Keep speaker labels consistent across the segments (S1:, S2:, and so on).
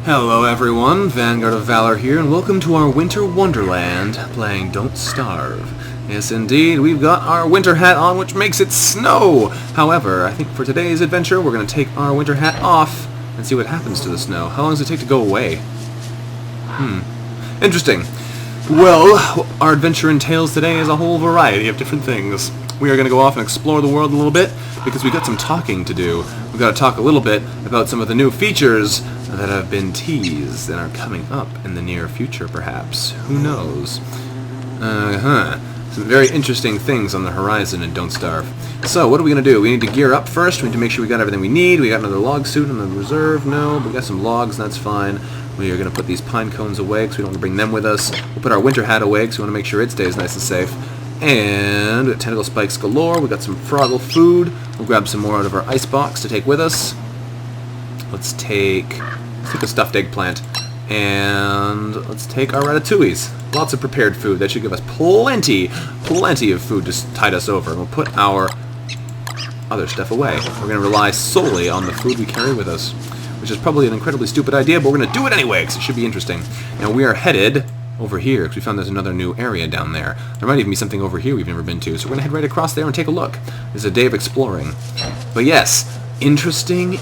S1: Hello everyone, Vanguard of Valor here, and welcome to our Winter Wonderland, playing Don't Starve. Yes indeed, we've got our winter hat on, which makes it snow! However, I think for today's adventure, we're going to take our winter hat off and see what happens to the snow. How long does it take to go away? Interesting. Well, our adventure entails today is a whole variety of different things. We are going to go off and explore the world a little bit, because we've got some talking to do. We've got to talk a little bit about some of the new features that have been teased and are coming up in the near future, perhaps. Who knows? Some very interesting things on the horizon in Don't Starve. So, what are we going to do? We need to gear up first. We need to make sure we got everything we need. We got another log suit in the reserve. No, but we got some logs, that's fine. We are going to put these pine cones away because we don't want to bring them with us. We'll put our winter hat away because we want to make sure it stays nice and safe. And tentacle spikes galore. We got some froggle food. We'll grab some more out of our ice box to take with us. Let's take a stuffed eggplant. And let's take our ratatouilles. Lots of prepared food. That should give us plenty of food to tide us over. And we'll put our other stuff away. We're going to rely solely on the food we carry with us, which is probably an incredibly stupid idea, but we're going to do it anyway because it should be interesting. Now we are headed over here because we found there's another new area down there. There might even be something over here we've never been to, so we're going to head right across there and take a look. This is a day of exploring. But yes, interesting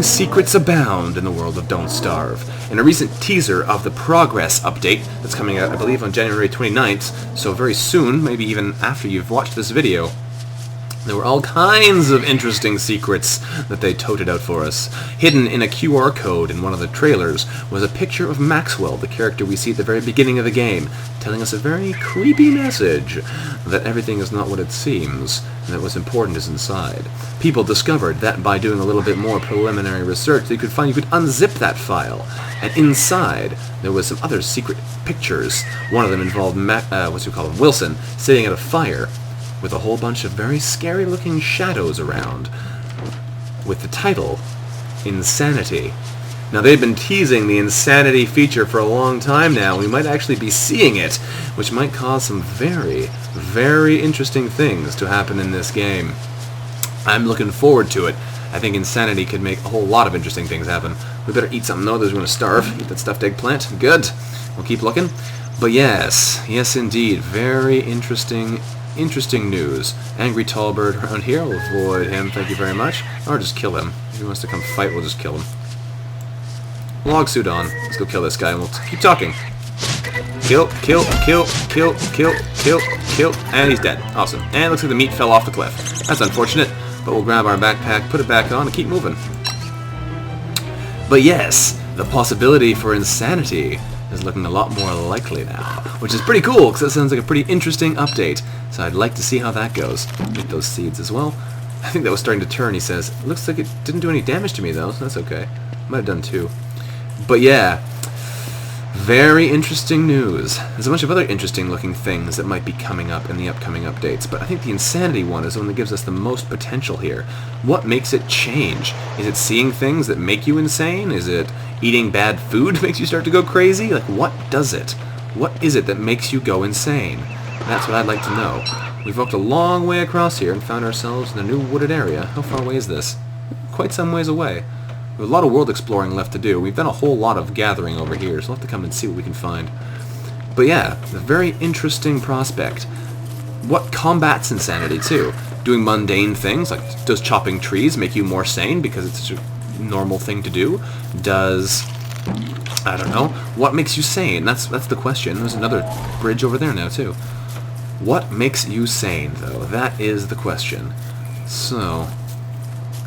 S1: secrets abound in the world of Don't Starve. In a recent teaser of the Progress update that's coming out, I believe, on January 29th, so very soon, maybe even after you've watched this video, there were all kinds of interesting secrets that they toted out for us. Hidden in a QR code in one of the trailers was a picture of Maxwell, the character we see at the very beginning of the game, telling us a very creepy message that everything is not what it seems, and that what's important is inside. People discovered that by doing a little bit more preliminary research, they could find you could unzip that file, and inside there was some other secret pictures. One of them involved Wilson, sitting at a fire, with a whole bunch of very scary-looking shadows around, with the title, Insanity. Now, they've been teasing the Insanity feature for a long time now. We might actually be seeing it, which might cause some very interesting things to happen in this game. I'm looking forward to it. I think Insanity could make a whole lot of interesting things happen. We better eat something, though, otherwise we're going to starve. Eat that stuffed eggplant. Good. We'll keep looking. But yes indeed, very interesting news. Angry tall bird around here. I'll avoid him, thank you very much. Or just kill him. If he wants to come fight, we'll just kill him. Log suit on. Let's go kill this guy and we'll keep talking. Kill. And he's dead. Awesome. And it looks like the meat fell off the cliff. That's unfortunate, but we'll grab our backpack, put it back on, and keep moving. But yes, the possibility for Insanity is looking a lot more likely now, which is pretty cool, because that sounds like a pretty interesting update. So I'd like to see how that goes. Get those seeds as well. I think that was starting to turn, he says. It looks like it didn't do any damage to me, though, so that's okay. Might have done too. But yeah, very interesting news. There's a bunch of other interesting-looking things that might be coming up in the upcoming updates, but I think the Insanity one is the one that gives us the most potential here. What makes it change? Is it seeing things that make you insane? Is it eating bad food makes you start to go crazy? Like, what does it? What is it that makes you go insane? That's what I'd like to know. We've walked a long way across here and found ourselves in a new wooded area. How far away is this? Quite some ways away. We have a lot of world exploring left to do. We've done a whole lot of gathering over here, so we'll have to come and see what we can find. But yeah, a very interesting prospect. What combats insanity, too? Doing mundane things, like does chopping trees make you more sane because it's such a normal thing to do? Does, I don't know, what makes you sane? That's the question. There's another bridge over there now, too. What makes you sane, though? That is the question. So,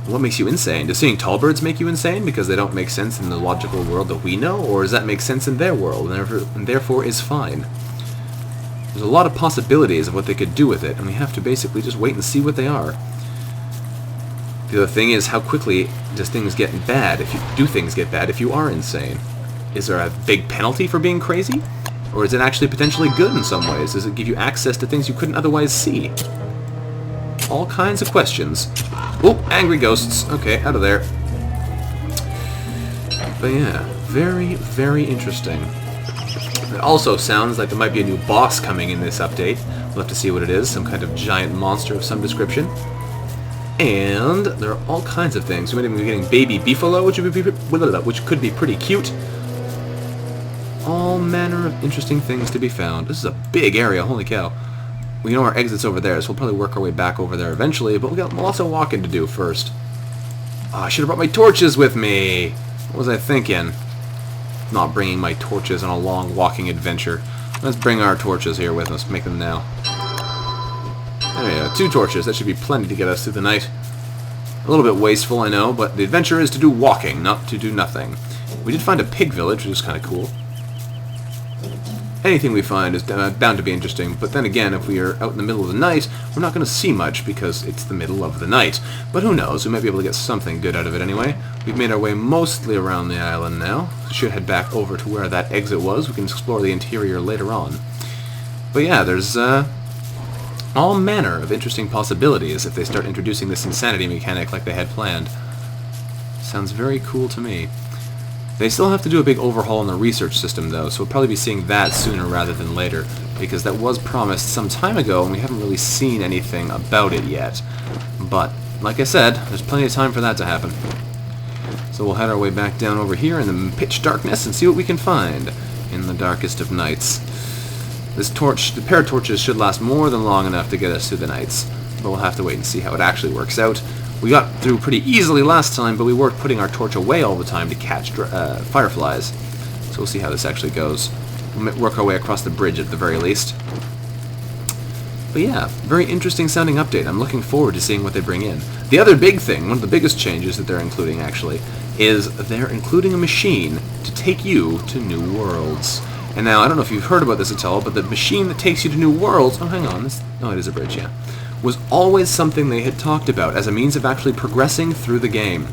S1: what makes you insane? Does seeing tall birds make you insane because they don't make sense in the logical world that we know? Or does that make sense in their world and therefore is fine? There's a lot of possibilities of what they could do with it, and we have to basically just wait and see what they are. The other thing is, how quickly does things get bad if you do things get bad if you are insane? Is there a big penalty for being crazy? Or is it actually potentially good in some ways? Does it give you access to things you couldn't otherwise see? All kinds of questions. Oh, angry ghosts. Okay, out of there. But yeah, very interesting. It also sounds like there might be a new boss coming in this update. We'll have to see what it is. Some kind of giant monster of some description. And there are all kinds of things. We might even be getting baby beefalo, which could be pretty cute. All manner of interesting things to be found. This is a big area, holy cow. We know our exit's over there, so we'll probably work our way back over there eventually, but we've got lots of walking to do first. Oh, I should have brought my torches with me! What was I thinking? Not bringing my torches on a long walking adventure. Let's bring our torches here with us, make them now. There we go, 2 torches, that should be plenty to get us through the night. A little bit wasteful, I know, but the adventure is to do walking, not to do nothing. We did find a pig village, which is kind of cool. Anything we find is bound to be interesting, but then again, if we are out in the middle of the night, we're not going to see much because it's the middle of the night. But who knows, we might be able to get something good out of it anyway. We've made our way mostly around the island now. We should head back over to where that exit was. We can explore the interior later on. But yeah, there's all manner of interesting possibilities if they start introducing this insanity mechanic like they had planned. Sounds very cool to me. They still have to do a big overhaul in the research system, though, so we'll probably be seeing that sooner rather than later, because that was promised some time ago, and we haven't really seen anything about it yet. But, like I said, there's plenty of time for that to happen. So we'll head our way back down over here in the pitch darkness and see what we can find in the darkest of nights. This torch, the pair of torches, should last more than long enough to get us through the nights, but we'll have to wait and see how it actually works out. We got through pretty easily last time, but we weren't putting our torch away all the time to catch fireflies. So we'll see how this actually goes. We'll work our way across the bridge at the very least. But yeah, very interesting sounding update. I'm looking forward to seeing what they bring in. The other big thing, one of the biggest changes that they're including actually, is they're including a machine to take you to new worlds. And now, I don't know if you've heard about this at all, but the machine that takes you to new worlds... Oh, hang on. Oh, it is a bridge, yeah. Was always something they had talked about as a means of actually progressing through the game.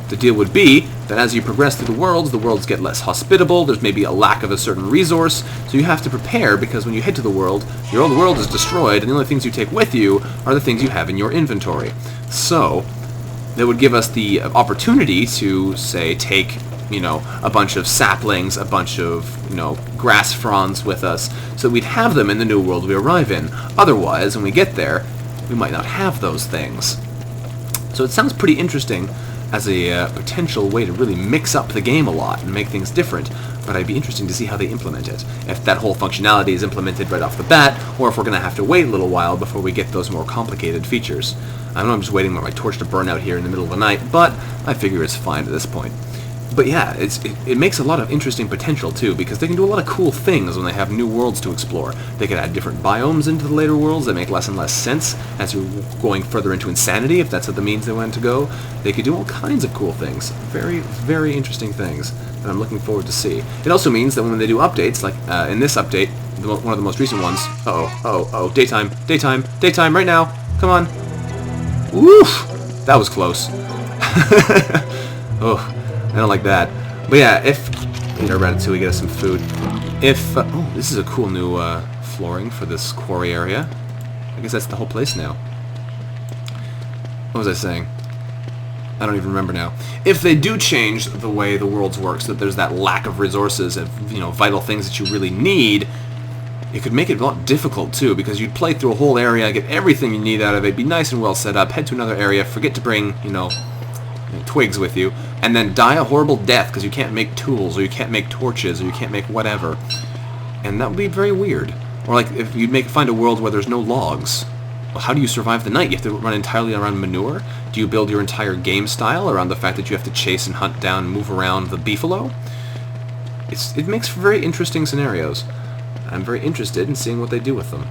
S1: The deal would be that as you progress through the worlds get less hospitable, there's maybe a lack of a certain resource, so you have to prepare because when you head to the world, your old world is destroyed, and the only things you take with you are the things you have in your inventory. So, that would give us the opportunity to, say, take, you know, a bunch of saplings, a bunch of, you know, grass fronds with us, so we'd have them in the new world we arrive in. Otherwise, when we get there, we might not have those things. So it sounds pretty interesting as a potential way to really mix up the game a lot and make things different, but I'd be interested to see how they implement it. If that whole functionality is implemented right off the bat, or if we're going to have to wait a little while before we get those more complicated features. I know I'm just waiting for my torch to burn out here in the middle of the night, but I figure it's fine at this point. But yeah, it makes a lot of interesting potential too, because they can do a lot of cool things when they have new worlds to explore. They could add different biomes into the later worlds that make less and less sense as you're going further into insanity, if that's what the means they want to go. They could do all kinds of cool things. Very, very interesting things that I'm looking forward to see. It also means that when they do updates, like in this update, one of the most recent ones, daytime, daytime, daytime, right now, come on. Woof! That was close. Oh. I don't like that. But yeah, if... Eat our ratatouille, get us some food. If... oh, this is a cool new flooring for this quarry area. I guess that's the whole place now. What was I saying? I don't even remember now. If they do change the way the worlds work, so that there's that lack of resources and, you know, vital things that you really need, it could make it a lot difficult too, because you'd play through a whole area, get everything you need out of it, be nice and well set up, head to another area, forget to bring, you know, twigs with you, and then die a horrible death because you can't make tools, or you can't make torches, or you can't make whatever. And that would be very weird. Or like if you find a world where there's no logs. Well, how do you survive the night? You have to run entirely around manure? Do you build your entire game style around the fact that you have to chase and hunt down and move around the beefalo? It makes for very interesting scenarios. I'm very interested in seeing what they do with them.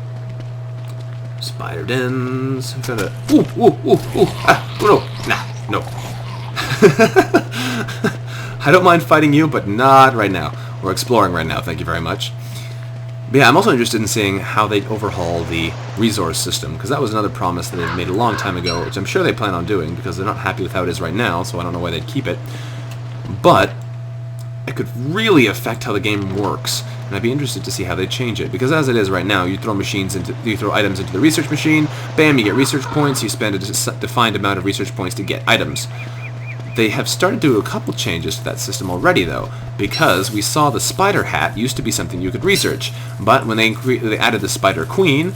S1: Spider dens. Ooh, ooh, ooh, ooh. Ah, no. I don't mind fighting you, but not right now. We're exploring right now, thank you very much. But yeah, I'm also interested in seeing how they overhaul the resource system, because that was another promise that they made a long time ago, which I'm sure they plan on doing, because they're not happy with how it is right now, so I don't know why they'd keep it. But it could really affect how the game works, and I'd be interested to see how they change it, because as it is right now, you throw items into the research machine, bam, you get research points, you spend a defined amount of research points to get items. They have started to do a couple changes to that system already, though, because we saw the spider hat used to be something you could research, but when they added the spider queen,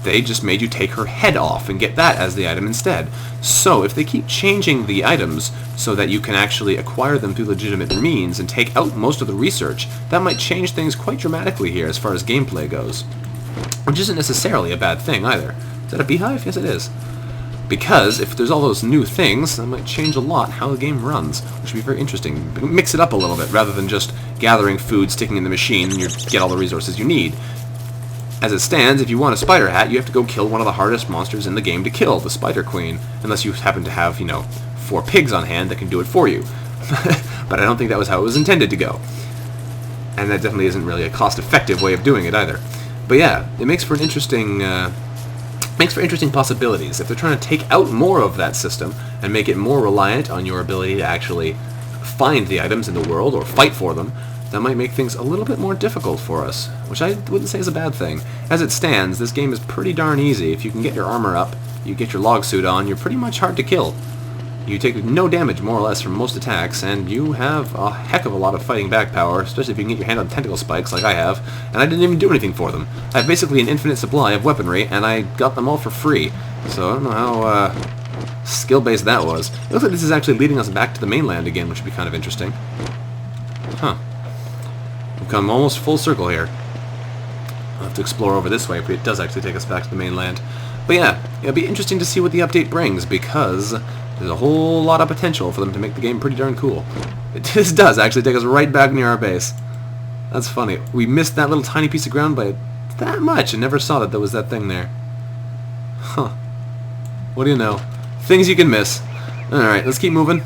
S1: they just made you take her head off and get that as the item instead. So if they keep changing the items so that you can actually acquire them through legitimate means and take out most of the research, that might change things quite dramatically here as far as gameplay goes. Which isn't necessarily a bad thing either. Is that a beehive? Yes, it is. Because if there's all those new things, that might change a lot how the game runs, which would be very interesting. Mix it up a little bit, rather than just gathering food, sticking in the machine, and you get all the resources you need. As it stands, if you want a spider hat, you have to go kill one of the hardest monsters in the game to kill, the Spider Queen, unless you happen to have, 4 pigs on hand that can do it for you. But I don't think that was how it was intended to go. And that definitely isn't really a cost-effective way of doing it either. But yeah, it makes for an interesting possibilities. If they're trying to take out more of that system and make it more reliant on your ability to actually find the items in the world or fight for them, that might make things a little bit more difficult for us, which I wouldn't say is a bad thing. As it stands, this game is pretty darn easy. If you can get your armor up, you get your log suit on, you're pretty much hard to kill. You take no damage, more or less, from most attacks, and you have a heck of a lot of fighting back power, especially if you can get your hand on tentacle spikes like I have, and I didn't even do anything for them. I have basically an infinite supply of weaponry, and I got them all for free, so I don't know how skill-based that was. It looks like this is actually leading us back to the mainland again, which would be kind of interesting. Huh. We've come almost full circle here. I'll have to explore over this way, but it does actually take us back to the mainland. But yeah, it'll be interesting to see what the update brings, because there's a whole lot of potential for them to make the game pretty darn cool. This does actually take us right back near our base. That's funny. We missed that little tiny piece of ground by that much and never saw that there was that thing there. Huh. What do you know? Things you can miss. Alright, let's keep moving.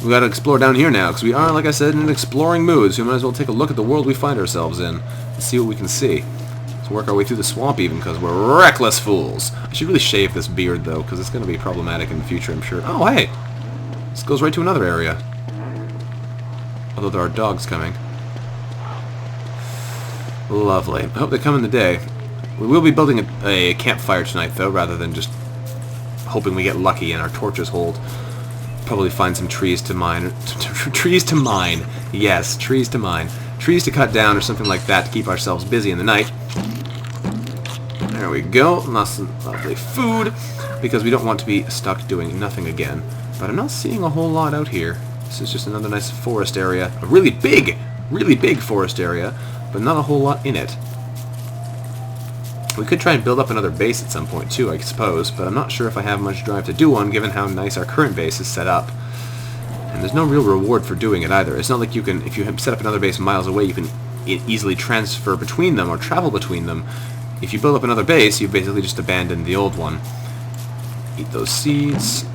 S1: We gotta explore down here now, because we are, like I said, in an exploring mood, so we might as well take a look at the world we find ourselves in and see what we can see. Let's work our way through the swamp even, because we're reckless fools. I should really shave this beard, though, because it's going to be problematic in the future, I'm sure. Oh, hey! This goes right to another area. Although there are dogs coming. Lovely. I hope they come in the day. We will be building a campfire tonight, though, rather than just hoping we get lucky and our torches hold. Probably find some trees to mine. Trees to mine. Yes, trees to mine. Trees to cut down or something like that to keep ourselves busy in the night. There we go. Lots of lovely food, because we don't want to be stuck doing nothing again. But I'm not seeing a whole lot out here. This is just another nice forest area. A really big forest area, but not a whole lot in it. We could try and build up another base at some point too, I suppose, but I'm not sure if I have much drive to do one, given how nice our current base is set up. And there's no real reward for doing it either. It's not like you can, if you set up another base miles away, you can easily transfer between them or travel between them. If you build up another base, you basically just abandon the old one. Eat those seeds.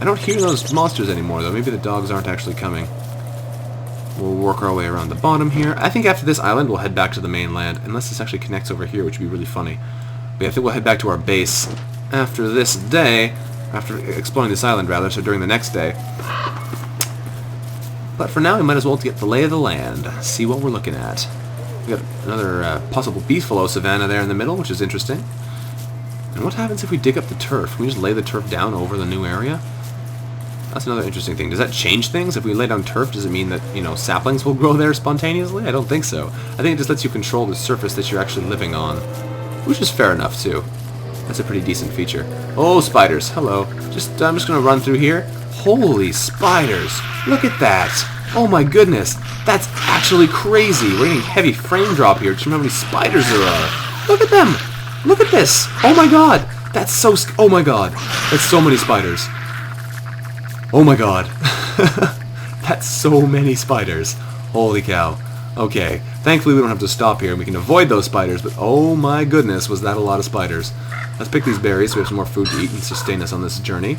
S1: I don't hear those monsters anymore, though. Maybe the dogs aren't actually coming. We'll work our way around the bottom here. I think after this island, we'll head back to the mainland, unless this actually connects over here, which would be really funny. But I think we'll head back to our base after this day, after exploring this island, rather, so during the next day. But for now, we might as well get the lay of the land, see what we're looking at. We got another possible beefalo savanna there in the middle, which is interesting. And what happens if we dig up the turf? Can we just lay the turf down over the new area? That's another interesting thing. Does that change things? If we lay down turf, does it mean that, saplings will grow there spontaneously? I don't think so. I think it just lets you control the surface that you're actually living on, which is fair enough, too. That's a pretty decent feature. Oh, spiders. Hello. I'm just going to run through here. Holy spiders. Look at that. Oh my goodness. That's actually crazy. We're getting heavy frame drop here just from how many spiders there are. Look at them. Look at this. Oh my god. That's so... Oh my god. That's so many spiders. Oh my god. That's so many spiders. Holy cow. Okay. Thankfully we don't have to stop here and we can avoid those spiders, but oh my goodness, was that a lot of spiders. Let's pick these berries so we have some more food to eat and sustain us on this journey.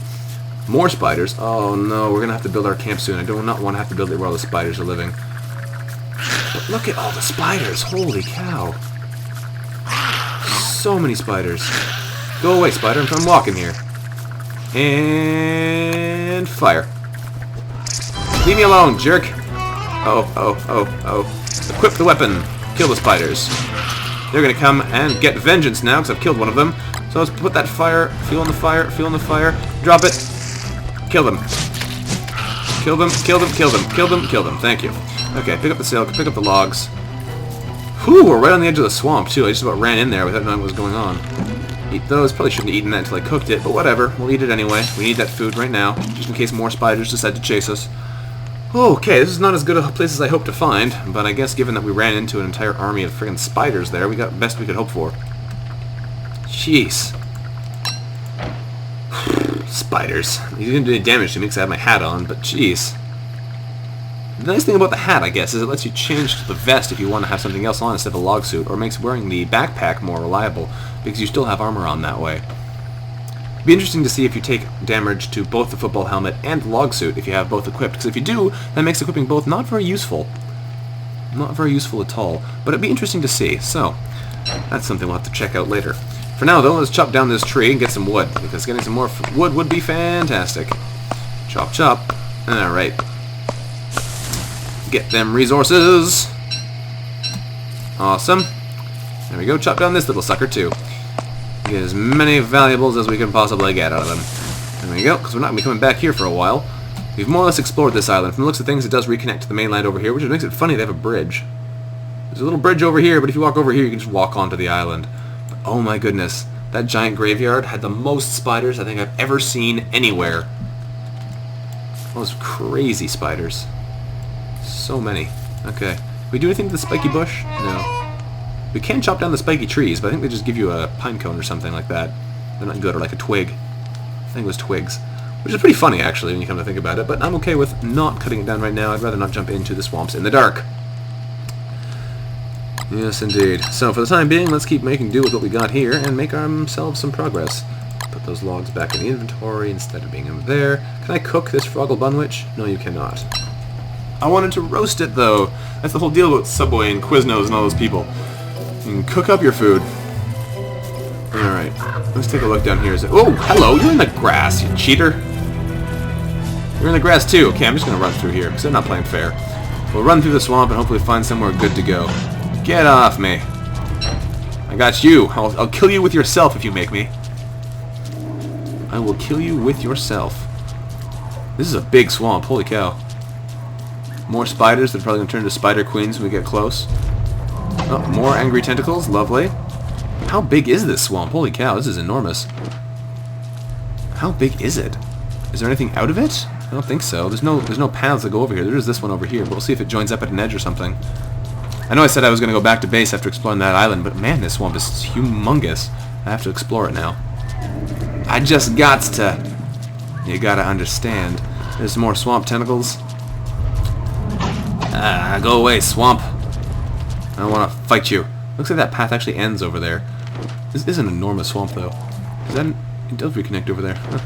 S1: More spiders. Oh no, we're going to have to build our camp soon. I do not want to have to build it where all the spiders are living. But look at all the spiders. Holy cow. So many spiders. Go away, spider. I'm walking here. And fire. Leave me alone, jerk. Oh. Equip the weapon. Kill the spiders. They're going to come and get vengeance now because I've killed one of them. So let's put that fire. Feel on the fire. Feel on the fire. Drop it. Kill them. Kill them. Kill them. Kill them. Kill them. Kill them. Thank you. Okay, pick up the silk. Pick up the logs. Whew, we're right on the edge of the swamp, too. I just about ran in there without knowing what was going on. Eat those. Probably shouldn't have eaten that until I cooked it, but whatever. We'll eat it anyway. We need that food right now, just in case more spiders decide to chase us. Okay, this is not as good a place as I hoped to find, but I guess given that we ran into an entire army of friggin' spiders there, we got the best we could hope for. Jeez. Spiders. They didn't do any damage to me because I had my hat on, but jeez. The nice thing about the hat, I guess, is it lets you change to the vest if you want to have something else on instead of a log suit, or makes wearing the backpack more reliable, because you still have armor on that way. It'd be interesting to see if you take damage to both the football helmet and the log suit if you have both equipped, because if you do, that makes equipping both not very useful. Not very useful at all, but it'd be interesting to see, so that's something we'll have to check out later. For now, though, let's chop down this tree and get some wood, because getting some more wood would be fantastic. Chop, chop. Alright. Get them resources. Awesome. There we go. Chop down this little sucker, too. Get as many valuables as we can possibly get out of them. There we go, because we're not going to be coming back here for a while. We've more or less explored this island. From the looks of things, it does reconnect to the mainland over here, which makes it funny they have a bridge. There's a little bridge over here, but if you walk over here, you can just walk onto the island. But, oh my goodness. That giant graveyard had the most spiders I think I've ever seen anywhere. Those crazy spiders. So many. Okay. We do anything to the spiky bush? No. We can chop down the spiky trees, but I think they just give you a pine cone or something like that. They're not good, or like a twig. I think it was twigs. Which is pretty funny, actually, when you come to think about it, but I'm okay with not cutting it down right now. I'd rather not jump into the swamps in the dark. Yes, indeed. So, for the time being, let's keep making do with what we got here and make ourselves some progress. Put those logs back in the inventory instead of being in there. Can I cook this froggle bunwich? No, you cannot. I wanted to roast it, though. That's the whole deal with Subway and Quiznos and all those people. You can cook up your food. Alright, let's take a look down here. Oh, hello, you're in the grass, you cheater. You're in the grass too. Okay, I'm just going to run through here, because they're not playing fair. We'll run through the swamp and hopefully find somewhere good to go. Get off me. I got you. I'll kill you with yourself if you make me. I will kill you with yourself. This is a big swamp, holy cow. More spiders, they're probably going to turn into spider queens when we get close. Oh, more angry tentacles, lovely. How big is this swamp? Holy cow, this is enormous. How big is it? Is there anything out of it? I don't think so. There's no paths that go over here. There's this one over here, but we'll see if it joins up at an edge or something. I know I said I was going to go back to base after exploring that island, but man, this swamp is humongous. I have to explore it now. I just gots to. You gotta understand. There's some more swamp tentacles. Go away, swamp. I don't want to fight you. Looks like that path actually ends over there. This is an enormous swamp, though. It does reconnect over there. Huh.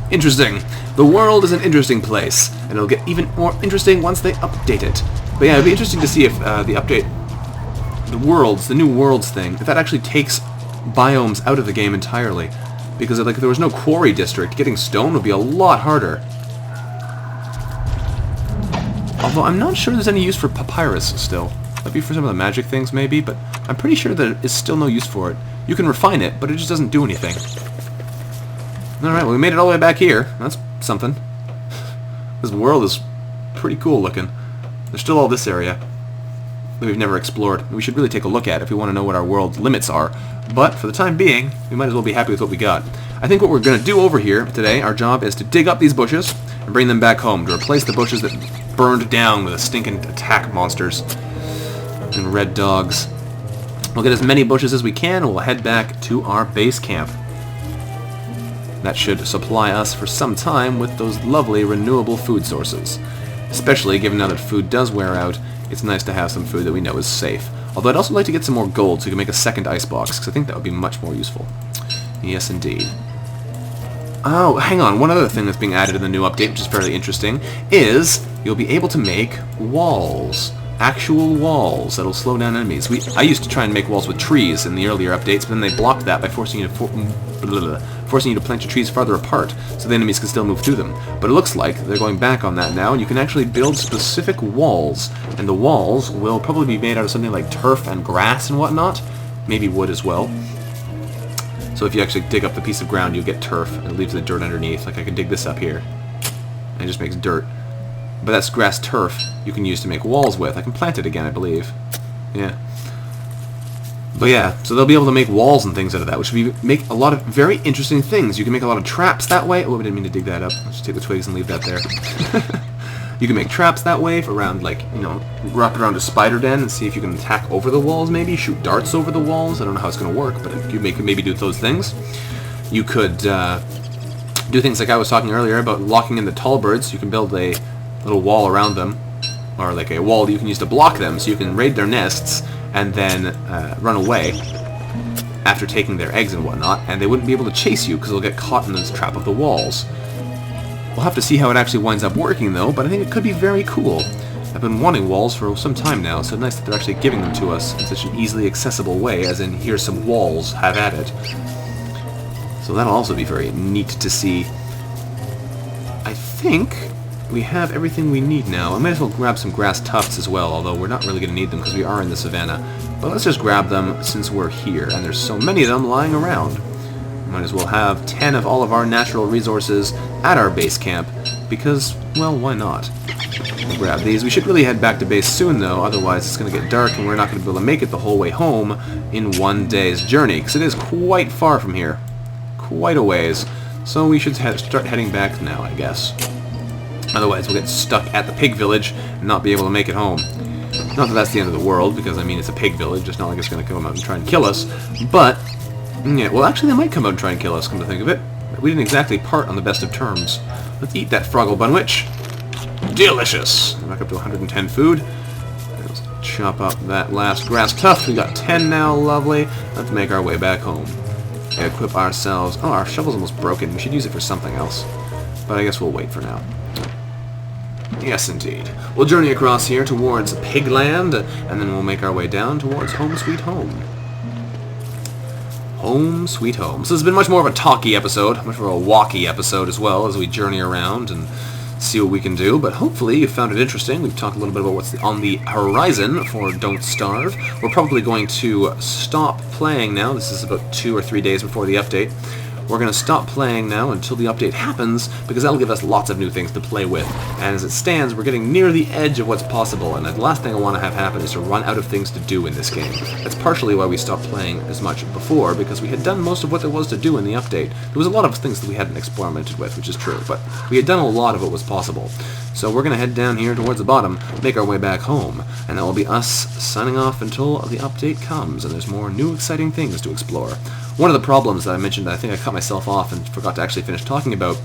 S1: Interesting. The world is an interesting place, and it'll get even more interesting once they update it. But yeah, it'd be interesting to see if the update, the new worlds thing, if that actually takes biomes out of the game entirely. Because if there was no quarry district, getting stone would be a lot harder. Although I'm not sure there's any use for papyrus still. Might be for some of the magic things maybe, but I'm pretty sure there is still no use for it. You can refine it, but it just doesn't do anything. Alright, well we made it all the way back here. That's something. This world is pretty cool looking. There's still all this area that we've never explored. We should really take a look at if we want to know what our world limits are. But for the time being, we might as well be happy with what we got. I think what we're going to do over here today, our job is to dig up these bushes and bring them back home to replace the bushes that burned down with the stinking attack monsters and red dogs. We'll get as many bushes as we can and we'll head back to our base camp. That should supply us for some time with those lovely renewable food sources. Especially given now that food does wear out, it's nice to have some food that we know is safe. Although I'd also like to get some more gold so we can make a second icebox, because I think that would be much more useful. Yes, indeed. Oh, hang on. One other thing that's being added in the new update, which is fairly interesting, is you'll be able to make walls. Actual walls that'll slow down enemies. I used to try and make walls with trees in the earlier updates, but then they blocked that by forcing you to plant your trees farther apart, so the enemies can still move through them. But it looks like they're going back on that now, and you can actually build specific walls, and the walls will probably be made out of something like turf and grass and whatnot, maybe wood as well. So if you actually dig up the piece of ground, you'll get turf, and it leaves the dirt underneath. Like I can dig this up here, and it just makes dirt. But that's grass turf you can use to make walls with. I can plant it again, I believe. Yeah. But yeah, so they'll be able to make walls and things out of that, which would make a lot of very interesting things. You can make a lot of traps that way. Oh, I didn't mean to dig that up. Let's just take the twigs and leave that there. You can make traps that way for around, like, you know, wrap it around a spider den and see if you can attack over the walls, maybe. Shoot darts over the walls. I don't know how it's going to work, but you could maybe do those things. You could do things like I was talking earlier about locking in the tall birds. You can build a little wall around them, or like a wall that you can use to block them, so you can raid their nests and then run away after taking their eggs and whatnot, and they wouldn't be able to chase you because they'll get caught in this trap of the walls. We'll have to see how it actually winds up working, though, but I think it could be very cool. I've been wanting walls for some time now, so nice that they're actually giving them to us in such an easily accessible way, as in, here's some walls, have at it. So that'll also be very neat to see. I think we have everything we need now. I might as well grab some grass tufts as well, although we're not really going to need them because we are in the savannah. But let's just grab them since we're here, and there's so many of them lying around. Might as well have 10 of all of our natural resources at our base camp, because, well, why not? We'll grab these. We should really head back to base soon, though, otherwise it's going to get dark and we're not going to be able to make it the whole way home in one day's journey, because it is quite far from here. Quite a ways. So we should start heading back now, I guess. Otherwise we'll get stuck at the pig village and not be able to make it home. Not that that's the end of the world, because, I mean, it's a pig village. It's not like it's going to come out and try and kill us, but... yeah, well, actually, they might come out and try and kill us, come to think of it. We didn't exactly part on the best of terms. Let's eat that Froggle Bunwich. Delicious! Back up to 110 food. Let's chop up that last grass tuft. We got 10 now, lovely. Let's make our way back home. Equip ourselves... oh, our shovel's almost broken. We should use it for something else. But I guess we'll wait for now. Yes, indeed. We'll journey across here towards Pigland, and then we'll make our way down towards Home Sweet Home. Home Sweet Home. So this has been much more of a talky episode, much more of a walky episode as well, as we journey around and see what we can do, but hopefully you found it interesting. We've talked a little bit about what's on the horizon for Don't Starve. We're probably going to stop playing now. This is about 2 or 3 days before the update. We're going to stop playing now until the update happens, because that'll give us lots of new things to play with. And as it stands, we're getting near the edge of what's possible, and the last thing I want to have happen is to run out of things to do in this game. That's partially why we stopped playing as much before, because we had done most of what there was to do in the update. There was a lot of things that we hadn't experimented with, which is true, but we had done a lot of what was possible. So we're going to head down here towards the bottom, make our way back home, and that will be us signing off until the update comes, and there's more new exciting things to explore. One of the problems that I mentioned that I think I cut myself off and forgot to actually finish talking about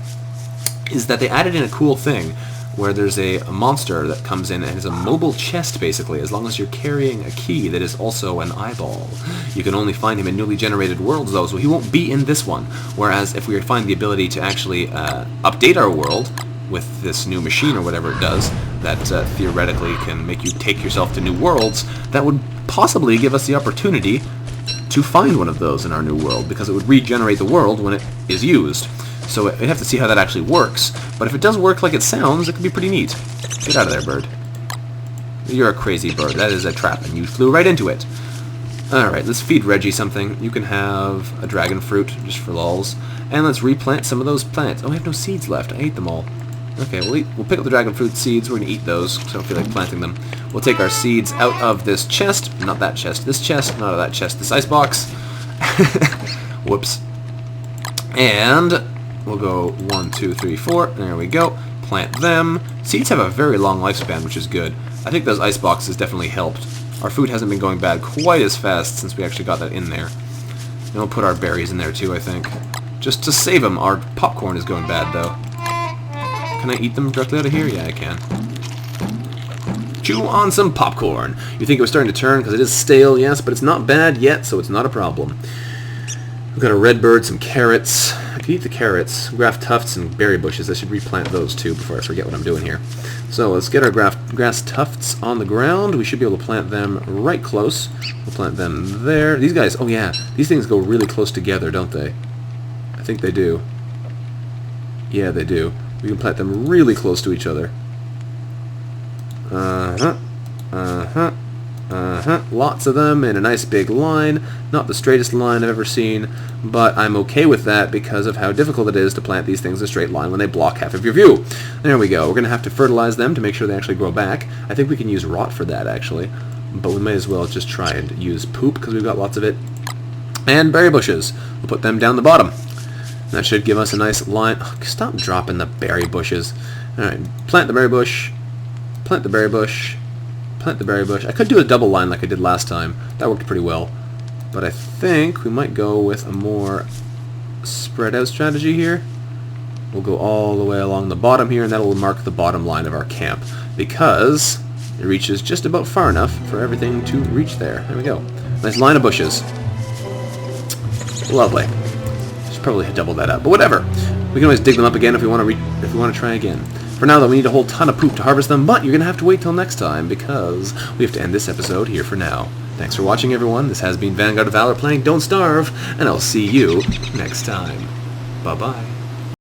S1: is that they added in a cool thing where there's a monster that comes in and is a mobile chest, basically, as long as you're carrying a key that is also an eyeball. You can only find him in newly generated worlds, though, so he won't be in this one. Whereas if we find the ability to actually update our world with this new machine or whatever it does that theoretically can make you take yourself to new worlds, that would possibly give us the opportunity to find one of those in our new world, because it would regenerate the world when it is used. So we'd have to see how that actually works, but if it does work like it sounds, it could be pretty neat. Get out of there, bird. You're a crazy bird. That is a trap, and you flew right into it. Alright, let's feed Reggie something. You can have a dragon fruit, just for lulz. And let's replant some of those plants. Oh, I have no seeds left. I ate them all. Okay, we'll pick up the dragon fruit seeds. We're going to eat those, because I don't feel like planting them. We'll take our seeds out of this chest. Not that chest. This chest. Not out of that chest. This icebox. Whoops. And we'll go 1, 2, 3, 4. There we go. Plant them. Seeds have a very long lifespan, which is good. I think those iceboxes definitely helped. Our food hasn't been going bad quite as fast since we actually got that in there. And we'll put our berries in there too, I think. Just to save them. Our popcorn is going bad, though. Can I eat them directly out of here? Yeah, I can. Chew on some popcorn. You think it was starting to turn because it is stale, yes, but it's not bad yet, so it's not a problem. We've got a red bird, some carrots. I could eat the carrots. Grass tufts and berry bushes. I should replant those too before I forget what I'm doing here. So let's get our grass tufts on the ground. We should be able to plant them right close. We'll plant them there. These guys, oh yeah, these things go really close together, don't they? I think they do. Yeah, they do. We can plant them really close to each other. Lots of them in a nice big line. Not the straightest line I've ever seen, but I'm okay with that because of how difficult it is to plant these things in a straight line when they block half of your view. There we go. We're going to have to fertilize them to make sure they actually grow back. I think we can use rot for that, actually. But we may as well just try and use poop because we've got lots of it. And berry bushes. We'll put them down the bottom. That should give us a nice line. Oh, stop dropping the berry bushes. Alright, plant the berry bush. Plant the berry bush. Plant the berry bush. I could do a double line like I did last time. That worked pretty well. But I think we might go with a more spread out strategy here. We'll go all the way along the bottom here, and that'll mark the bottom line of our camp. Because it reaches just about far enough for everything to reach there. There we go. Nice line of bushes. Lovely. Should probably double that up, but whatever. We can always dig them up again if we want to try again. For now, though, we need a whole ton of poop to harvest them, but you're going to have to wait till next time because we have to end this episode here for now. Thanks for watching, everyone. This has been Vanguard of Valor playing Don't Starve, and I'll see you next time. Bye-bye.